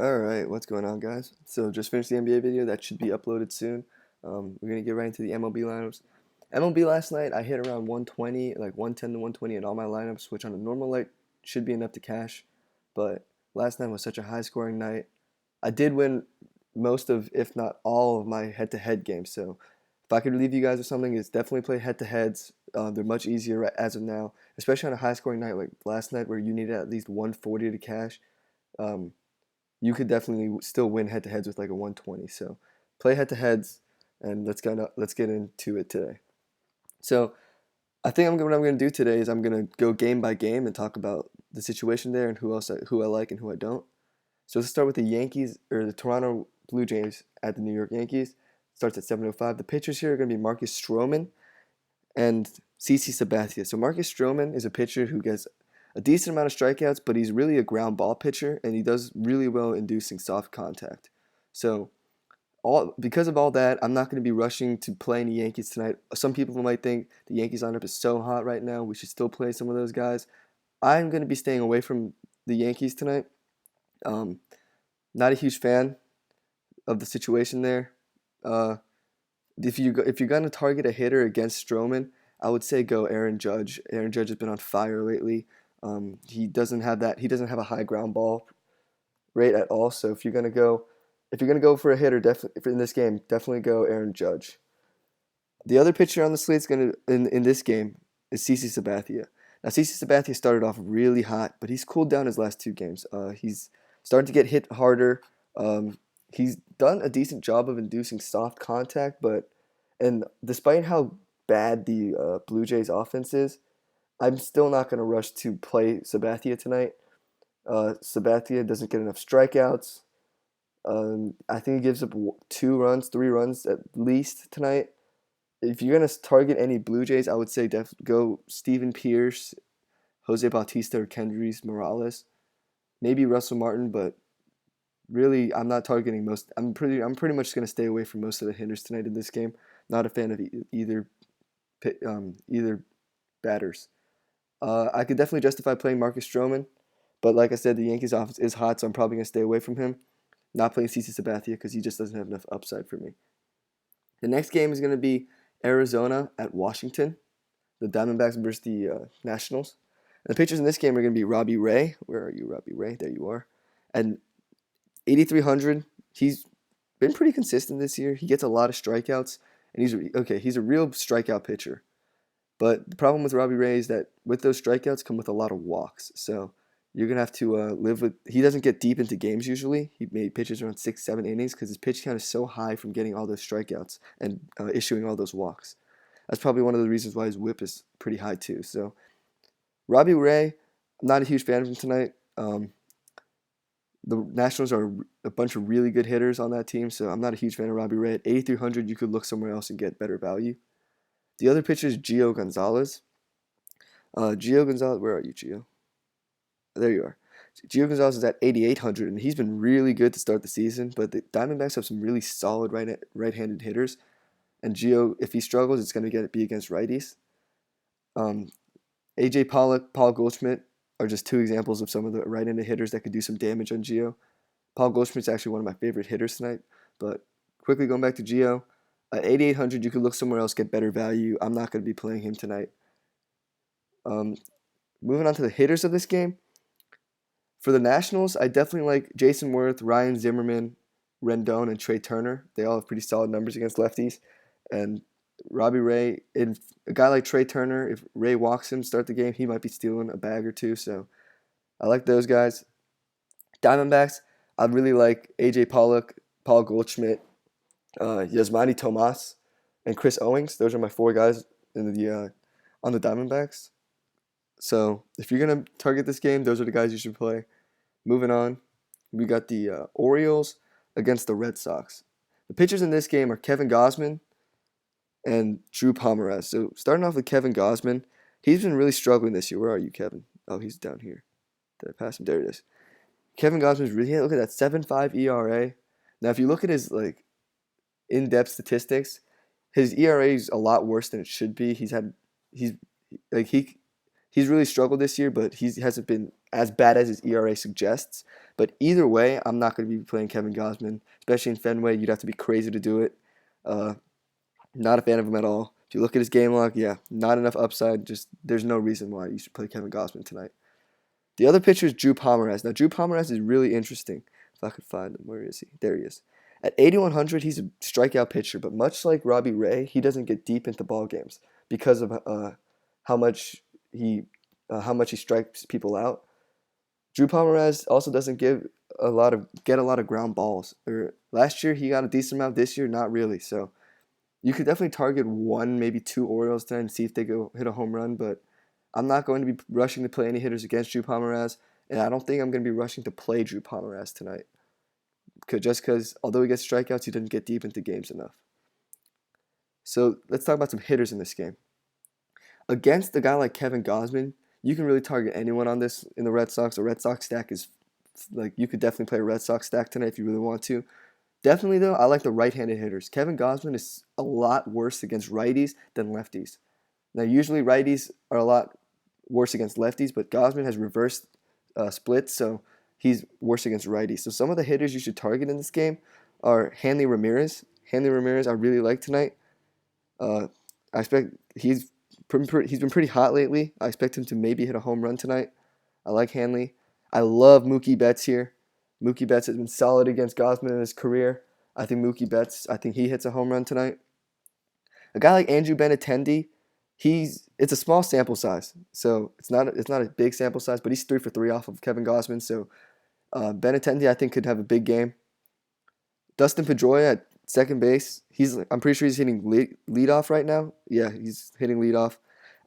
Alright, what's going on, guys? So, just finished the NBA video. That should be uploaded soon. We're going to get right into the MLB lineups. MLB last night, I hit around 120, like 110 to 120 in all my lineups, which on a normal night should be enough to cash. But last night was such a high scoring night. I did win most of, if not all, of my head to head games. So, if I could leave you guys with something, it's definitely play head to heads. They're much easier as of now, especially on a high scoring night like last night where you needed at least 140 to cash. Um, you could definitely still win head to heads with like a 120. So play head to heads, and let's get into it today. So I think what I'm gonna do today is I'm gonna go game by game and talk about the situation there and who I like and who I don't. So let's start with the Yankees or the Toronto Blue Jays at the New York Yankees. Starts at 7:05. The pitchers here are gonna be Marcus Stroman and CC Sabathia. So Marcus Stroman is a pitcher who gets a decent amount of strikeouts, but he's really a ground ball pitcher, and he does really well inducing soft contact. So because of all that, I'm not going to be rushing to play any Yankees tonight. Some people might think the Yankees lineup is so hot right now, we should still play some of those guys. I'm going to be staying away from the Yankees tonight. Um, Not a huge fan of the situation there. Uh, if you're going to target a hitter against Stroman, I would say go Aaron Judge. Aaron Judge has been on fire lately. He doesn't have that. He doesn't have a high ground ball rate at all. So if you're gonna go for a hitter, definitely in this game, definitely go Aaron Judge. The other pitcher on the slate is gonna in this game is CC Sabathia. Now CC Sabathia started off really hot, but he's cooled down his last two games. He's starting to get hit harder. He's done a decent job of inducing soft contact, and despite how bad the Blue Jays offense is, I'm still not going to rush to play Sabathia tonight. Sabathia doesn't get enough strikeouts. I think he gives up 2 runs, 3 runs at least tonight. If you're going to target any Blue Jays, I would say go Steven Pierce, Jose Bautista, or Kendrys Morales. Maybe Russell Martin, but really I'm not targeting most. I'm pretty much going to stay away from most of the hitters tonight in this game. Not a fan of either batters. I could definitely justify playing Marcus Stroman, but like I said, the Yankees offense is hot, so I'm probably going to stay away from him. Not playing CC Sabathia because he just doesn't have enough upside for me. The next game is going to be Arizona at Washington, the Diamondbacks versus the Nationals. And the pitchers in this game are going to be Robbie Ray. Where are you, Robbie Ray? There you are. And 8,300. He's been pretty consistent this year. He gets a lot of strikeouts, and he's a real strikeout pitcher. But the problem with Robbie Ray is that with those strikeouts come with a lot of walks. So you're going to have to live with. He doesn't get deep into games usually. He made pitches around 6, 7 innings because his pitch count is so high from getting all those strikeouts and issuing all those walks. That's probably one of the reasons why his whip is pretty high too. So Robbie Ray, I'm not a huge fan of him tonight. The Nationals are a bunch of really good hitters on that team, so I'm not a huge fan of Robbie Ray. At 8,300, you could look somewhere else and get better value. The other pitcher is Gio Gonzalez. Gio Gonzalez, where are you, Gio? There you are. Gio Gonzalez is at 8,800, and he's been really good to start the season, but the Diamondbacks have some really solid right-handed hitters, and Gio, if he struggles, it's going to be against righties. A.J. Pollock, Paul Goldschmidt are just two examples of some of the right-handed hitters that could do some damage on Gio. Paul Goldschmidt's actually one of my favorite hitters tonight, but quickly going back to Gio, at 8,800, you could look somewhere else, get better value. I'm not going to be playing him tonight. Moving on to the hitters of this game. For the Nationals, I definitely like Jason Worth, Ryan Zimmerman, Rendon, and Trey Turner. They all have pretty solid numbers against lefties. And Robbie Ray, and a guy like Trey Turner, if Ray walks him to start the game, he might be stealing a bag or two. So I like those guys. Diamondbacks, I really like A.J. Pollock, Paul Goldschmidt, Yasmani Tomas, and Chris Owings. Those are my 4 guys in the on the Diamondbacks. So if you're going to target this game, those are the guys you should play. Moving on, we got the Orioles against the Red Sox. The pitchers in this game are Kevin Gausman and Drew Pomeranz. So starting off with Kevin Gausman, he's been really struggling this year. Where are you, Kevin? Oh, he's down here. Did I pass him? There it is. Kevin Gausman's really look at that 7.5 ERA. Now, if you look at his in-depth statistics, his ERA is a lot worse than it should be. He's really struggled this year, but he hasn't been as bad as his ERA suggests. But either way, I'm not going to be playing Kevin Gausman, especially in Fenway. You'd have to be crazy to do it. Uh, Not a fan of him at all. If you look at his game log, yeah, not enough upside. Just there's no reason why you should play Kevin Gausman tonight. The other pitcher is Drew Pomeranz. Now, Drew Pomeranz is really interesting. If I could find him, where is he? There he is. At 8,100, he's a strikeout pitcher, but much like Robbie Ray, he doesn't get deep into ball games because of how much he how much he strikes people out. Drew Pomeranz also doesn't get a lot of ground balls. Last year he got a decent amount. This year, not really. So you could definitely target one, maybe two Orioles tonight and see if they go hit a home run. But I'm not going to be rushing to play any hitters against Drew Pomeranz, and I don't think I'm going to be rushing to play Drew Pomeranz tonight. Because although he gets strikeouts, he doesn't get deep into games enough. So let's talk about some hitters in this game. Against a guy like Kevin Gausman, you can really target anyone on this in the Red Sox. A Red Sox stack is like you could definitely play a Red Sox stack tonight if you really want to. Definitely though, I like the right-handed hitters. Kevin Gausman is a lot worse against righties than lefties. Now usually righties are a lot worse against lefties, but Gausman has reversed splits, so he's worse against righties. So some of the hitters you should target in this game are Hanley Ramirez. Hanley Ramirez I really like tonight. I expect he's been pretty hot lately. I expect him to maybe hit a home run tonight. I like Hanley. I love Mookie Betts here. Mookie Betts has been solid against Gausman in his career. I think I think he hits a home run tonight. A guy like Andrew Benintendi, it's a small sample size, so it's not a big sample size, but he's 3 for 3 off of Kevin Gausman. So Benintendi I think could have a big game. Dustin Pedroia at second base, I'm pretty sure he's hitting leadoff right now. Yeah, he's hitting leadoff.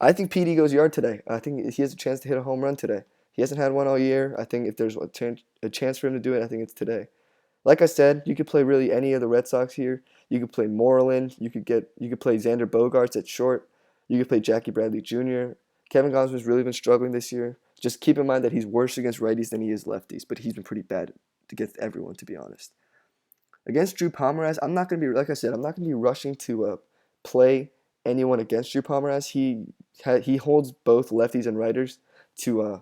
I think PD goes yard today. I think he has a chance to hit a home run today. He hasn't had one all year. I think if there's a chance for him to do it, I think it's today. Like I said, you could play really any of the Red Sox here. You could play Moreland. You could play Xander Bogaerts at short. You could play Jackie Bradley Jr. Kevin Gausman's really been struggling this year. Just keep in mind that he's worse against righties than he is lefties, but he's been pretty bad against everyone, to be honest. Against Drew Pomeranz, I'm not going to be, like I said, I'm not going to be rushing to play anyone against Drew Pomeranz. He holds both lefties and righters to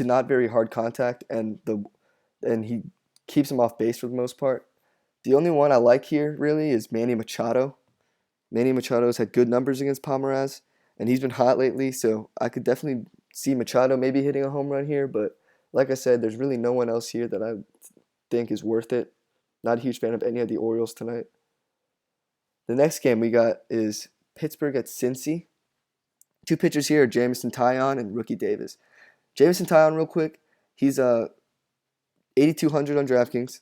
not very hard contact, and he keeps them off base for the most part. The only one I like here really is Manny Machado. Manny Machado's had good numbers against Pomeranz, and he's been hot lately, so I could definitely see Machado maybe hitting a home run here, but like I said, there's really no one else here that I think is worth it. Not a huge fan of any of the Orioles tonight. The next game we got is Pittsburgh at Cincy. Two pitchers here are Jameson Taillon and Rookie Davis. Jameson Taillon, real quick, he's 8,200 on DraftKings.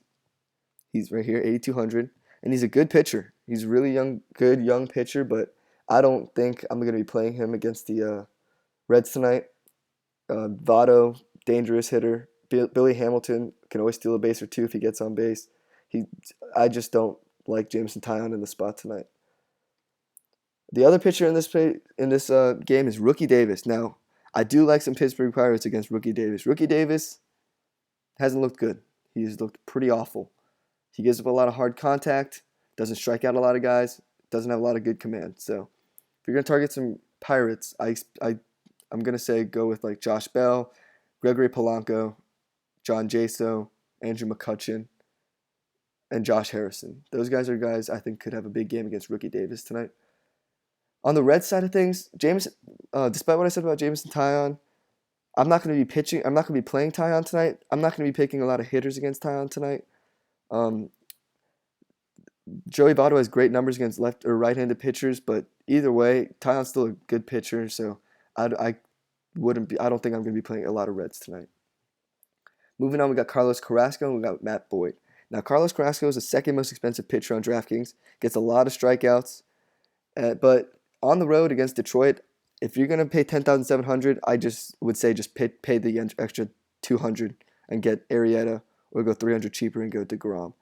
He's right here, 8,200, and he's a good pitcher. He's a really good young pitcher, but I don't think I'm going to be playing him against the Reds tonight. Votto, dangerous hitter. Billy Hamilton can always steal a base or two if he gets on base. I just don't like Jameson Taillon in the spot tonight. The other pitcher in this game is Rookie Davis. Now, I do like some Pittsburgh Pirates against Rookie Davis. Rookie Davis hasn't looked good. He's looked pretty awful. He gives up a lot of hard contact, doesn't strike out a lot of guys, doesn't have a lot of good command. So if you're going to target some Pirates, I'm going to say go with like Josh Bell, Gregory Polanco, John Jaso, Andrew McCutchen, and Josh Harrison. Those guys are guys I think could have a big game against Rookie Davis tonight. On the Red side of things, despite what I said about Jameson Taillon, I'm not going to be pitching. I'm not going to be playing Taillon tonight. I'm not going to be picking a lot of hitters against Taillon tonight. Joey Votto has great numbers against left or right-handed pitchers, but either way, Taillon's still a good pitcher. So I don't think I'm going to be playing a lot of Reds tonight. Moving on, we got Carlos Carrasco and we got Matt Boyd. Now, Carlos Carrasco is the second most expensive pitcher on DraftKings. Gets a lot of strikeouts, but on the road against Detroit, if you're gonna pay $10,700, I just would say just pay the extra $200 and get Arrieta, or go $300 cheaper and go DeGrom.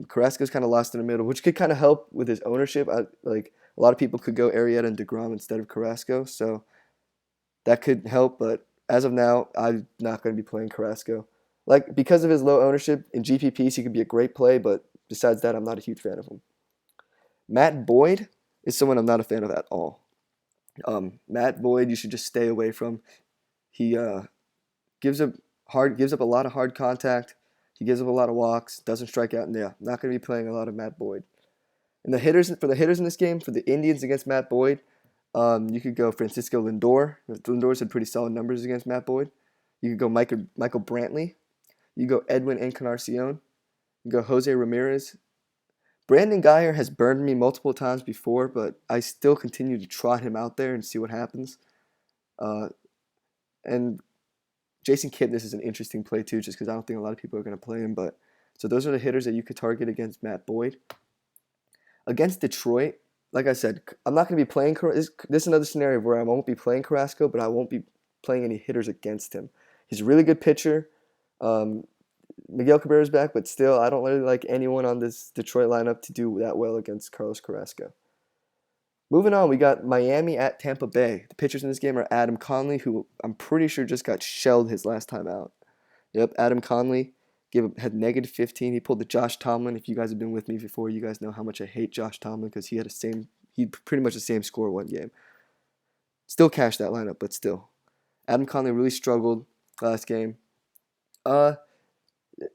Carrasco's kind of lost in the middle, which could kind of help with his ownership. Like a lot of people could go Arrieta and DeGrom instead of Carrasco, so that could help. But as of now, I'm not going to be playing Carrasco. Like, because of his low ownership in GPPs, he could be a great play, but besides that, I'm not a huge fan of him. Matt Boyd is someone I'm not a fan of at all. Matt Boyd, you should just stay away from. gives up a lot of hard contact. He gives up a lot of walks, doesn't strike out. And yeah, not going to be playing a lot of Matt Boyd. And the hitters in this game, for the Indians against Matt Boyd, you could go Francisco Lindor. Lindor's had pretty solid numbers against Matt Boyd. You could go Michael Brantley. You go Edwin Encarnacion. You go Jose Ramirez. Brandon Guyer has burned me multiple times before, but I still continue to trot him out there and see what happens. And Jason Kipnis is an interesting play too, just because I don't think a lot of people are going to play him. But so those are the hitters that you could target against Matt Boyd. Against Detroit, like I said, I'm not going to be playing. This is another scenario where I won't be playing Carrasco, but I won't be playing any hitters against him. He's a really good pitcher. Miguel Cabrera's back, but still, I don't really like anyone on this Detroit lineup to do that well against Carlos Carrasco. Moving on, we got Miami at Tampa Bay. The pitchers in this game are Adam Conley, who I'm pretty sure just got shelled his last time out. Yep, Adam Conley had negative 15. He pulled the Josh Tomlin. If you guys have been with me before, you guys know how much I hate Josh Tomlin because he had pretty much the same score one game. Still cashed that lineup, but still. Adam Conley really struggled last game.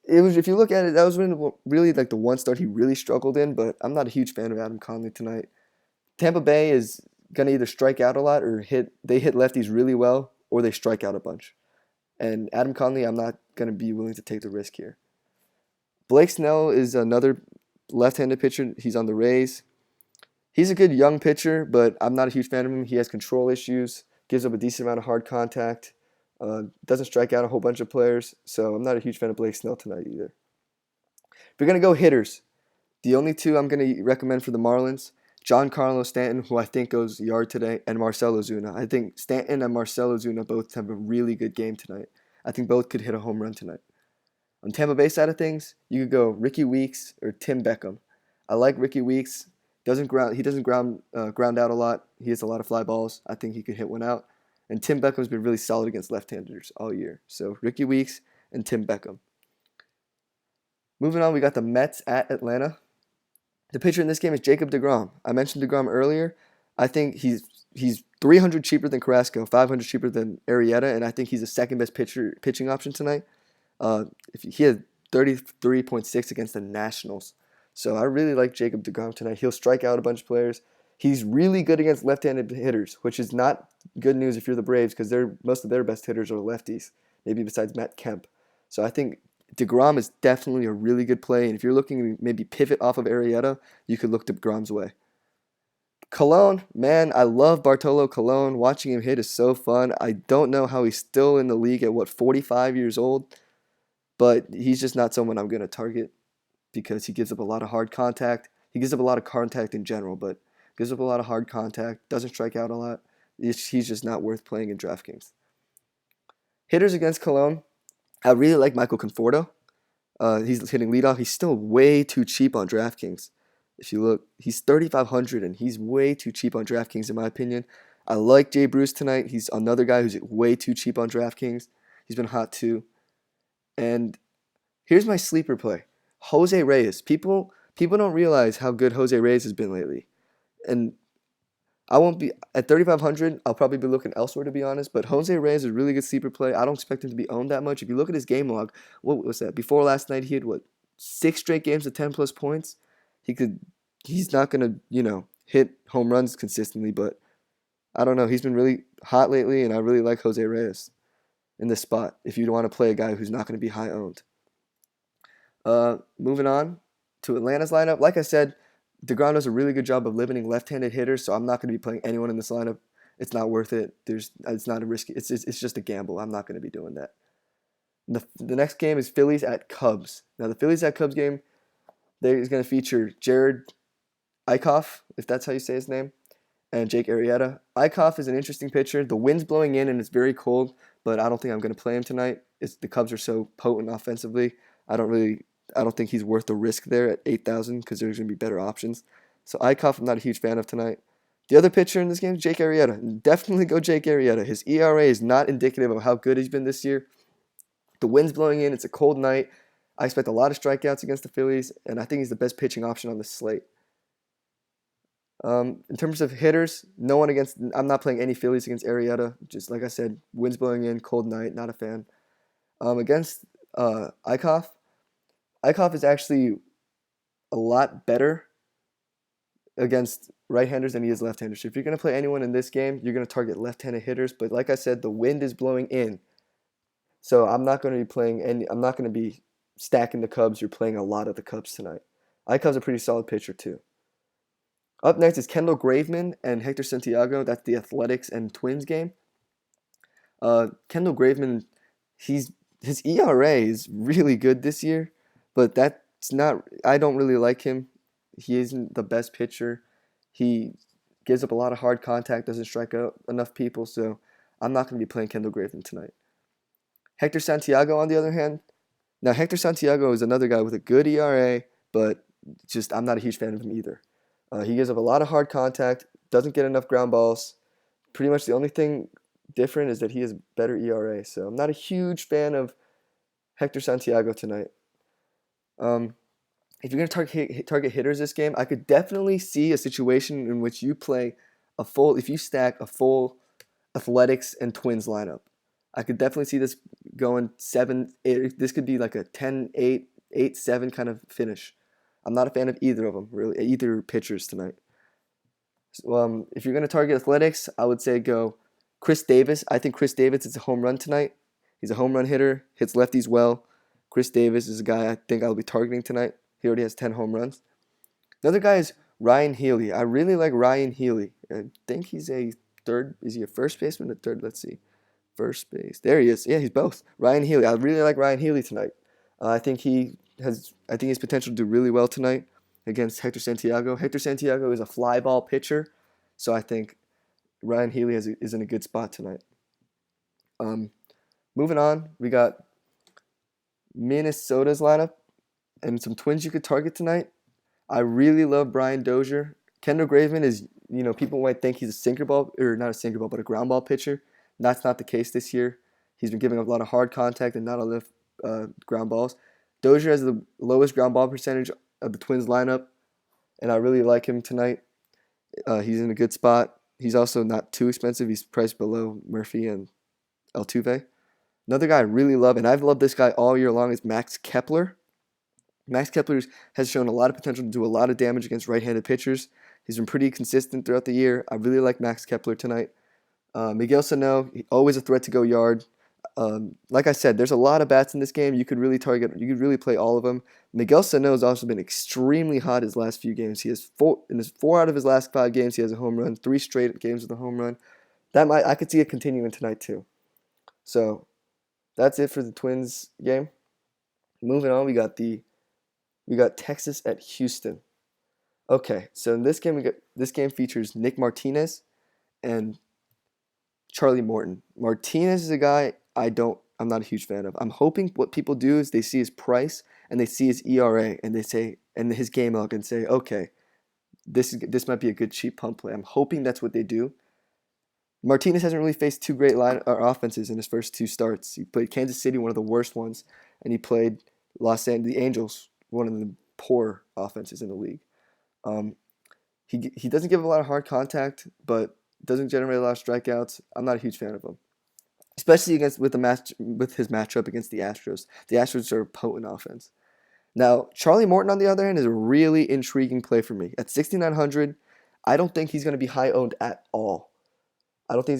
If you look at it, that was really like the one start he really struggled in, but I'm not a huge fan of Adam Conley tonight. Tampa Bay is going to either strike out a lot or hit lefties really well, or they strike out a bunch. And Adam Conley, I'm not going to be willing to take the risk here. Blake Snell is another left-handed pitcher. He's on the Rays. He's a good young pitcher, but I'm not a huge fan of him. He has control issues, gives up a decent amount of hard contact, doesn't strike out a whole bunch of players, so I'm not a huge fan of Blake Snell tonight either. If we're going to go hitters, the only two I'm going to recommend for the Marlins, Giancarlo Stanton, who I think goes yard today, and Marcell Ozuna. I think Stanton and Marcell Ozuna both have a really good game tonight. I think both could hit a home run tonight. On Tampa Bay side of things, you could go Ricky Weeks or Tim Beckham. I like Ricky Weeks. He doesn't ground out a lot. He hits a lot of fly balls. I think he could hit one out. And Tim Beckham's been really solid against left-handers all year. So Ricky Weeks and Tim Beckham. Moving on, we got the Mets at Atlanta. The pitcher in this game is Jacob deGrom. I mentioned deGrom earlier. I think he's 300 cheaper than Carrasco, 500 cheaper than Arrieta, and I think he's the second best pitching option tonight. He had 33.6 against the Nationals. So I really like Jacob deGrom tonight. He'll strike out a bunch of players. He's really good against left-handed hitters, which is not good news if you're the Braves because most of their best hitters are lefties, maybe besides Matt Kemp. So I think deGrom is definitely a really good play, and if you're looking to maybe pivot off of Arrieta, you could look deGrom's way. Colon, man, I love Bartolo Colon. Watching him hit is so fun. I don't know how he's still in the league at, 45 years old, but he's just not someone I'm going to target because he gives up a lot of hard contact. He gives up a lot of contact in general, but gives up a lot of hard contact, doesn't strike out a lot. He's just not worth playing in DraftKings. Hitters against Colon, I really like Michael Conforto. He's hitting leadoff. He's still way too cheap on DraftKings. If you look, he's 3,500, and he's way too cheap on DraftKings in my opinion. I like Jay Bruce tonight. He's another guy who's way too cheap on DraftKings. He's been hot too. And here's my sleeper play, Jose Reyes. People don't realize how good Jose Reyes has been lately. And I won't be at 3,500. I'll probably be looking elsewhere to be honest. But Jose Reyes is a really good sleeper play. I don't expect him to be owned that much. If you look at his game log, what was that? Before last night, he had 6 straight games of 10+ points. He's not gonna hit home runs consistently, but I don't know. He's been really hot lately, and I really like Jose Reyes in this spot. If you want to play a guy who's not going to be high owned. Moving on to Atlanta's lineup, like I said, deGrom does a really good job of limiting left-handed hitters, so I'm not going to be playing anyone in this lineup. It's not worth it. It's not a risk. It's just a gamble. I'm not going to be doing that. The next game is Phillies at Cubs. Now the Phillies at Cubs game, is going to feature Jared Eichhoff, if that's how you say his name, and Jake Arrieta. Eichhoff is an interesting pitcher. The wind's blowing in and it's very cold, but I don't think I'm going to play him tonight. The Cubs are so potent offensively. I don't think he's worth the risk there at 8,000 because there's going to be better options. So Eichhoff, I'm not a huge fan of tonight. The other pitcher in this game is Jake Arrieta. Definitely go Jake Arrieta. His ERA is not indicative of how good he's been this year. The wind's blowing in. It's a cold night. I expect a lot of strikeouts against the Phillies, and I think he's the best pitching option on the slate. In terms of hitters, I'm not playing any Phillies against Arrieta. Just like I said, wind's blowing in, cold night, not a fan. Against Eichhoff, Eichhoff is actually a lot better against right-handers than he is left-handers. So if you're going to play anyone in this game, you're going to target left-handed hitters. But like I said, the wind is blowing in, so I'm not going to be playing any. I'm not going to be stacking the Cubs. You're playing a lot of the Cubs tonight. Eichhoff's a pretty solid pitcher too. Up next is Kendall Graveman and Hector Santiago. That's the Athletics and Twins game. Kendall Graveman, his ERA is really good this year, but that's not. I don't really like him. He isn't the best pitcher. He gives up a lot of hard contact, doesn't strike out enough people, so I'm not going to be playing Kendall Graveman tonight. Hector Santiago, on the other hand, now Hector Santiago is another guy with a good ERA, but just I'm not a huge fan of him either. He gives up a lot of hard contact, doesn't get enough ground balls. Pretty much the only thing different is that he has better ERA, so I'm not a huge fan of Hector Santiago tonight. If you're going to target hitters this game, I could definitely see a situation in which you play if you stack a full Athletics and Twins lineup. I could definitely see this going 7-8. This could be like a 10-8, 8-7 kind of finish. I'm not a fan of either of them, really, either pitchers tonight. So, if you're going to target Athletics, I would say go Chris Davis. I think Chris Davis is a home run tonight. He's a home run hitter, hits lefties well. Chris Davis is a guy I think I'll be targeting tonight. He already has 10 home runs. Another guy is Ryan Healy. I really like Ryan Healy. I think he's a third. Is he a first baseman or third? Let's see. First base. There he is. Yeah, he's both. Ryan Healy. I really like Ryan Healy tonight. I think he has potential to do really well tonight against Hector Santiago. Hector Santiago is a fly ball pitcher, so I think Ryan Healy is in a good spot tonight. Moving on, we got Minnesota's lineup and some Twins you could target tonight. I really love Brian Dozier. Kendall Graveman is, people might think he's a sinker ball, or not a sinker ball, but a ground ball pitcher. That's not the case this year. He's been giving up a lot of hard contact and not enough ground balls. Dozier has the lowest ground ball percentage of the Twins lineup, and I really like him tonight. He's in a good spot. He's also not too expensive. He's priced below Murphy and Altuve. Another guy I really love, and I've loved this guy all year long, is Max Kepler. Max Kepler has shown a lot of potential to do a lot of damage against right-handed pitchers. He's been pretty consistent throughout the year. I really like Max Kepler tonight. Miguel Sano, always a threat to go yard. Like I said, there's a lot of bats in this game. You could really play all of them. Miguel Sano has also been extremely hot his last few games. He has four out of his last 5 games, he has a home run. 3 straight games with a home run. I could see it continuing tonight too. So that's it for the Twins game. Moving on, we got Texas at Houston. Okay, so in this game features Nick Martinez and Charlie Morton. Martinez is a guy I'm not a huge fan of. I'm hoping what people do is they see his price and they see his ERA and his game log and say, okay, this might be a good cheap pump play. I'm hoping that's what they do. Martinez hasn't really faced two great offenses in his first 2 starts. He played Kansas City, one of the worst ones, and he played the Angels, one of the poor offenses in the league. He doesn't give a lot of hard contact, but doesn't generate a lot of strikeouts. I'm not a huge fan of him, especially with his matchup against the Astros. The Astros are a potent offense. Now, Charlie Morton, on the other hand, is a really intriguing play for me. At 6,900, I don't think he's going to be high owned at all. Because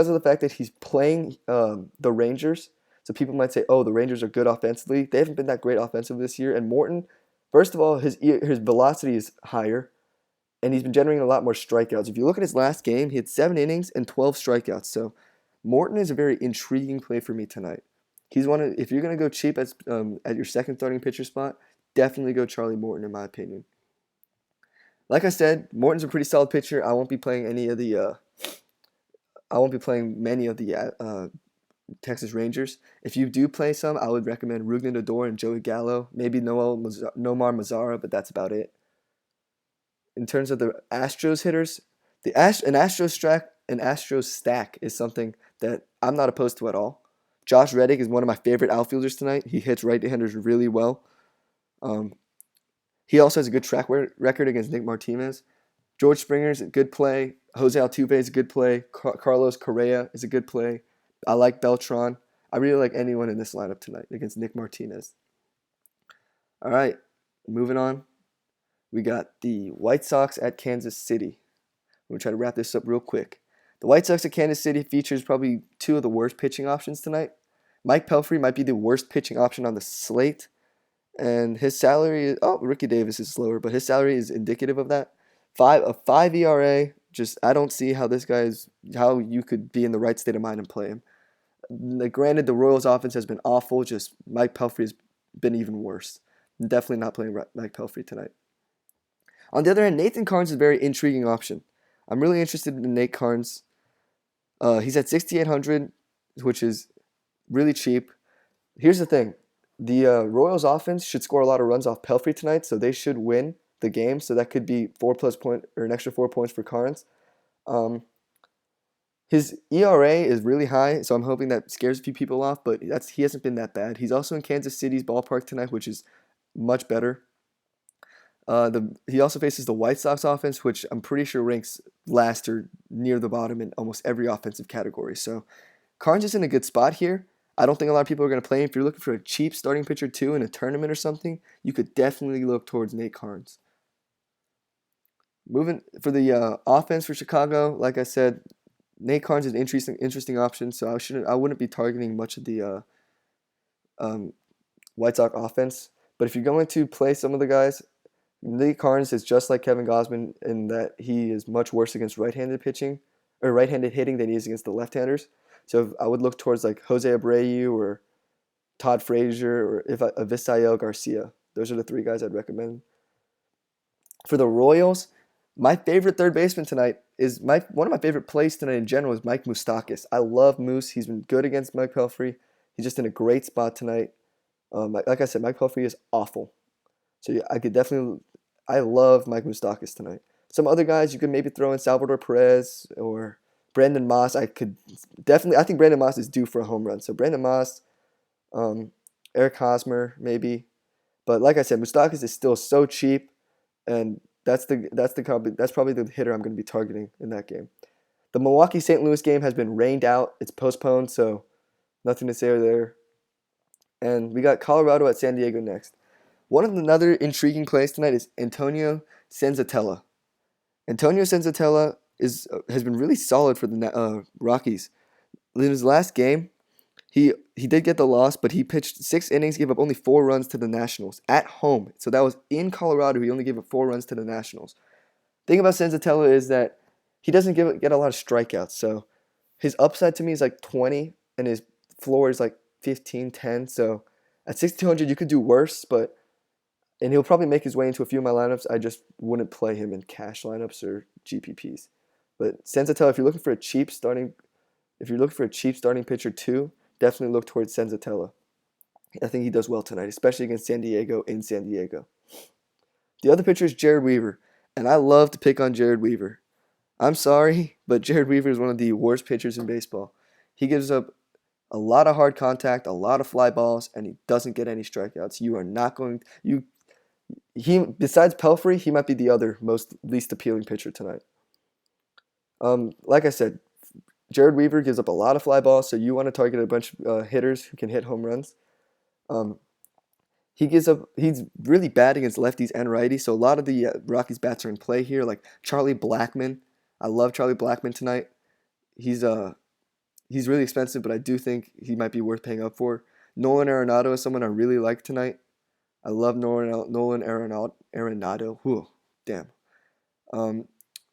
of the fact that he's playing the Rangers. So people might say, oh, the Rangers are good offensively. They haven't been that great offensively this year. And Morton, first of all, his velocity is higher, and he's been generating a lot more strikeouts. If you look at his last game, he had 7 innings and 12 strikeouts. So Morton is a very intriguing play for me tonight. If you're going to go cheap at your second starting pitcher spot, definitely go Charlie Morton, in my opinion. Like I said, Morton's a pretty solid pitcher. I won't be playing many of the Texas Rangers. If you do play some, I would recommend Rougned Odor and Joey Gallo. Maybe Nomar Mazara, but that's about it. In terms of the Astros hitters, an Astros stack is something that I'm not opposed to at all. Josh Reddick is one of my favorite outfielders tonight. He hits right-handers really well. He also has a good track record against Nick Martinez. George Springer is a good play. Jose Altuve is a good play. Carlos Correa is a good play. I like Beltran. I really like anyone in this lineup tonight against Nick Martinez. All right, moving on. We got the White Sox at Kansas City. We're going to try to wrap this up real quick. The White Sox at Kansas City features probably two of the worst pitching options tonight. Mike Pelfrey might be the worst pitching option on the slate, and his salary is, Ricky Davis is slower, but his salary is indicative of that. A 5 ERA, just I don't see how how you could be in the right state of mind and play him. Like, granted, the Royals offense has been awful, just Mike Pelfrey has been even worse. I'm definitely not playing Mike Pelfrey tonight. On the other hand, Nathan Karns is a very intriguing option. I'm really interested in Nate Karns. He's at 6,800, which is really cheap. Here's the thing. The Royals offense should score a lot of runs off Pelfrey tonight, so they should win the game. So that could be 4+ point or an extra 4 points for Karns. His ERA is really high, so I'm hoping that scares a few people off, but he hasn't been that bad. He's also in Kansas City's ballpark tonight, which is much better. He also faces the White Sox offense, which I'm pretty sure ranks last or near the bottom in almost every offensive category. So Karns is in a good spot here. I don't think a lot of people are going to play him. If you're looking for a cheap starting pitcher too in a tournament or something, you could definitely look towards Nate Karns. Moving for the offense for Chicago, like I said, Nate Karns is an interesting option. So I wouldn't be targeting much of the White Sox offense. But if you're going to play some of the guys, Nate Karns is just like Kevin Gausman in that he is much worse against right-handed pitching or right-handed hitting than he is against the left-handers. So I would look towards like Jose Abreu or Todd Frazier or Avisail Garcia. Those are the three guys I'd recommend. For the Royals, my favorite third baseman tonight is one of my favorite plays tonight in general is Mike Moustakas. I love Moose. He's been good against Mike Pelfrey. He's just in a great spot tonight. Like I said, Mike Pelfrey is awful. So I love Mike Moustakas tonight. Some other guys you could maybe throw in Salvador Perez or Brandon Moss. I think Brandon Moss is due for a home run. So Brandon Moss, Eric Hosmer maybe. But like I said, Moustakas is still so cheap, and that's probably the hitter I'm going to be targeting in that game. The Milwaukee-St. Louis game has been rained out. It's postponed, so nothing to say there. And we got Colorado at San Diego next. Another intriguing plays tonight is Antonio Senzatella. Antonio Senzatella has been really solid for the Rockies. In his last game, he did get the loss, but he pitched 6 innings, gave up only 4 runs to the Nationals at home. So that was in Colorado. He only gave up 4 runs to the Nationals. The thing about Senzatella is that he doesn't get a lot of strikeouts. So his upside to me is like 20, and his floor is like 15, 10. So at 6,200, you could do worse, and he'll probably make his way into a few of my lineups. I just wouldn't play him in cash lineups or GPPs. But Senzatella, if you're looking for a cheap starting pitcher too, definitely look towards Senzatella. I think he does well tonight, especially against San Diego in San Diego. The other pitcher is Jared Weaver, and I love to pick on Jared Weaver. I'm sorry, but Jared Weaver is one of the worst pitchers in baseball. He gives up a lot of hard contact, a lot of fly balls, and he doesn't get any strikeouts. Besides Pelfrey, he might be the least appealing pitcher tonight. Like I said, Jared Weaver gives up a lot of fly balls, so you want to target a bunch of hitters who can hit home runs. He's really bad against lefties and righties, so a lot of the Rockies bats are in play here, like Charlie Blackmon. I love Charlie Blackmon tonight. He's really expensive, but I do think he might be worth paying up for. Nolan Arenado is someone I really like tonight. I love Nolan Arenado. Whew, damn.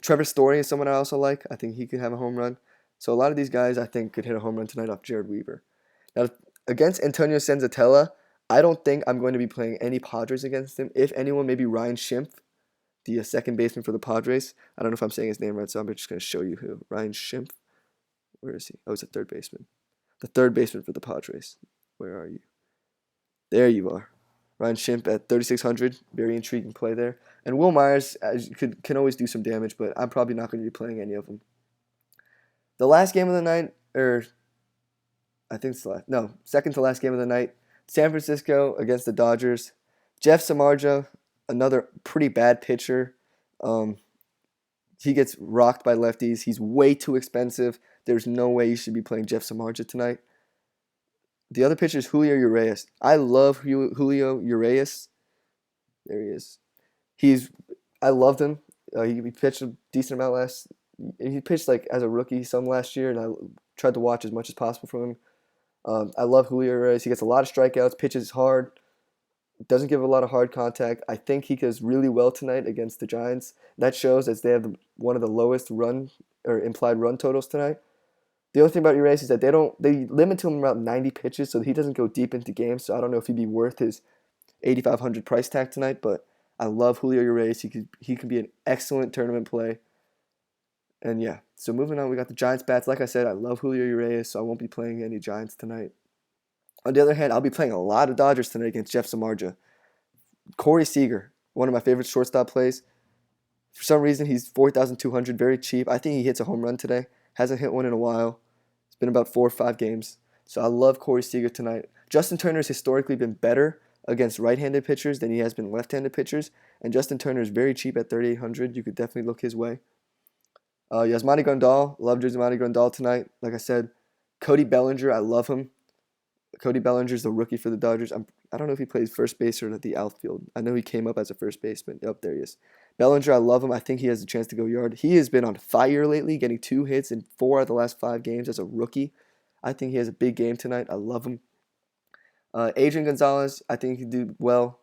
Trevor Story is someone I also like. I think he could have a home run. So a lot of these guys I think could hit a home run tonight off Jared Weaver. Now, against Antonio Senzatella, I don't think I'm going to be playing any Padres against him. If anyone, maybe Ryan Schimpf, the second baseman for the Padres. I don't know if I'm saying his name right, so I'm just going to show you who. Ryan Schimpf. Where is he? Oh, he's a third baseman. The third baseman for the Padres. Where are you? There you are. Ryan Schimpf at 3,600. Very intriguing play there. And Will Myers can always do some damage, but I'm probably not going to be playing any of them. The last game of the night, second to last game of the night, San Francisco against the Dodgers. Jeff Samardzija, another pretty bad pitcher. He gets rocked by lefties. He's way too expensive. there's no way you should be playing Jeff Samardzija tonight. The other pitcher is Julio Urias. I love Julio Urias. There he is. I loved him. He pitched a decent amount He pitched like as a rookie some last year, and I tried to watch as much as possible from him. I love Julio Urias. He gets a lot of strikeouts, pitches hard, doesn't give a lot of hard contact. I think he does really well tonight against the Giants. That shows as they have one of the lowest run or implied run totals tonight. The only thing about Urias is that they limit him around 90 pitches, so he doesn't go deep into games. So I don't know if he'd be worth his 8,500 price tag tonight, but I love Julio Urias. He could be an excellent tournament play. And yeah, so moving on, we got the Giants bats. Like I said, I love Julio Urias, so I won't be playing any Giants tonight. On the other hand, I'll be playing a lot of Dodgers tonight against Jeff Samardzija. Corey Seager, one of my favorite shortstop plays. For some reason, he's 4,200, very cheap. I think he hits a home run today. Hasn't hit one in a while. It's been about 4 or 5 games. So I love Corey Seager tonight. Justin Turner's historically been better against right-handed pitchers than he has been left-handed pitchers. And Justin Turner is very cheap at 3,800. You could definitely look his way. Yasmani Grandal, love Yasmani Grandal tonight. Like I said, Cody Bellinger, I love him. Cody Bellinger is the rookie for the Dodgers. I don't know if he plays first base or at the outfield. I know he came up as a first baseman. Yep, there he is. Bellinger, I love him. I think he has a chance to go yard. He has been on fire lately, getting 2 hits in 4 out of the last 5 games as a rookie. I think he has a big game tonight. I love him. Adrian Gonzalez, I think he could do well.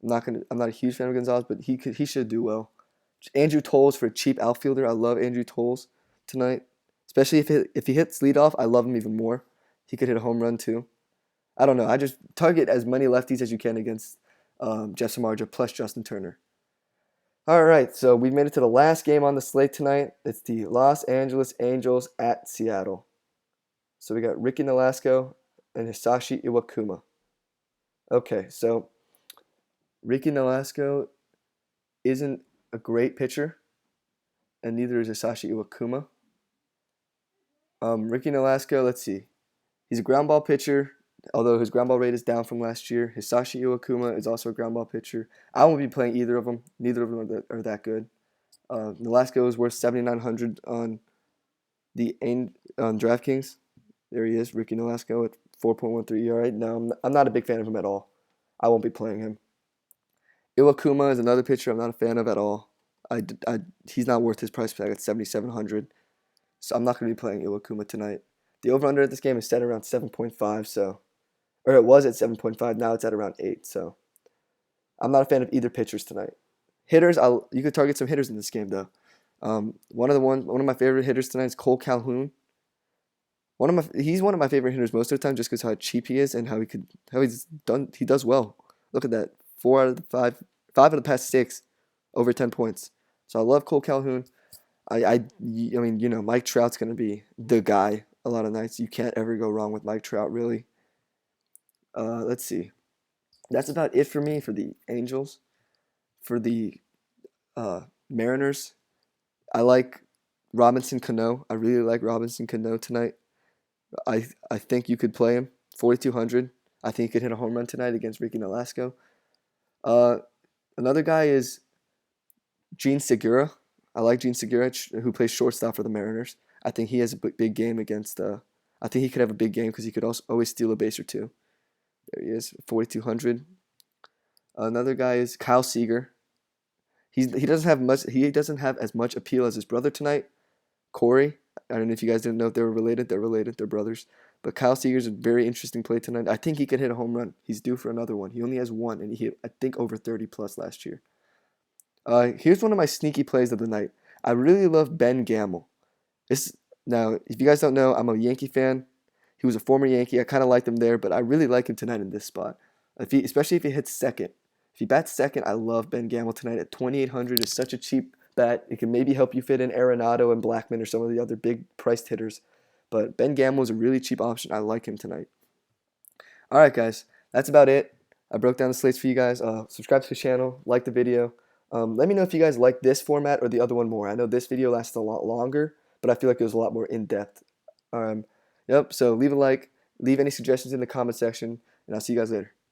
I'm not a huge fan of Gonzalez, but he should do well. Andrew Toles for a cheap outfielder. I love Andrew Toles tonight, especially if he hits leadoff. I love him even more. He could hit a home run too. I don't know. I just target as many lefties as you can against Jeff Samardzija plus Justin Turner. All right, so we've made it to the last game on the slate tonight. It's the Los Angeles Angels at Seattle. So we got Ricky Nolasco and Hisashi Iwakuma. Okay, so Ricky Nolasco isn't a great pitcher, and neither is Hisashi Iwakuma. Ricky Nolasco, let's see. He's a ground ball pitcher, although his ground ball rate is down from last year. Hisashi Iwakuma is also a ground ball pitcher. I won't be playing either of them. Neither of them are that good. Nolasco is worth 7,900 on DraftKings. There he is, Ricky Nolasco at 4.13 ERA. No, I'm not a big fan of him at all. I won't be playing him. Iwakuma is another pitcher I'm not a fan of at all. He's not worth his price tag at 7,700. So I'm not going to be playing Iwakuma tonight. The over-under at this game is set around 7.5, or it was at 7.5. Now it's at around 8. So I'm not a fan of either pitchers tonight. Hitters, you could target some hitters in this game though. One of my favorite hitters tonight is Cole Calhoun. He's one of my favorite hitters most of the time, just because how cheap he is and he does well. Look at that, 4 out of the 5 of the past 6, over 10 points. So I love Cole Calhoun. I mean, you know, Mike Trout's gonna be the guy a lot of nights. You can't ever go wrong with Mike Trout, really. Let's see. That's about it for me for the Angels. For the Mariners, I like Robinson Cano. I really like Robinson Cano tonight. I think you could play him 4,200. I think he could hit a home run tonight against Ricky Nolasco. Another guy is Gene Segura. I like Gene Segura, who plays shortstop for the Mariners. I think he has a big game against. I think he could have a big game because he could also always steal a base or two. There he is, 4,200. Another guy is Kyle Seager. He doesn't have much. He doesn't have as much appeal as his brother tonight, Corey. I don't know if you guys didn't know if they were related. They're related. They're brothers. But Kyle Seager's a very interesting play tonight. I think he could hit a home run. He's due for another one. He only has one, and he hit, I think, over 30 plus last year. Here's one of my sneaky plays of the night. I really love Ben Gamel. Now, if you guys don't know, I'm a Yankee fan. He was a former Yankee. I kind of liked him there, but I really like him tonight in this spot. Especially if he hits second. If he bats second, I love Ben Gamel tonight at 2,800. It's such a cheap bet. It can maybe help you fit in Arenado and Blackman or some of the other big priced hitters. But Ben Gamel is a really cheap option. I like him tonight. All right, guys. That's about it. I broke down the slates for you guys. Subscribe to the channel. Like the video. Let me know if you guys like this format or the other one more. I know this video lasted a lot longer, but I feel like it was a lot more in-depth. So leave a like. Leave any suggestions in the comment section, and I'll see you guys later.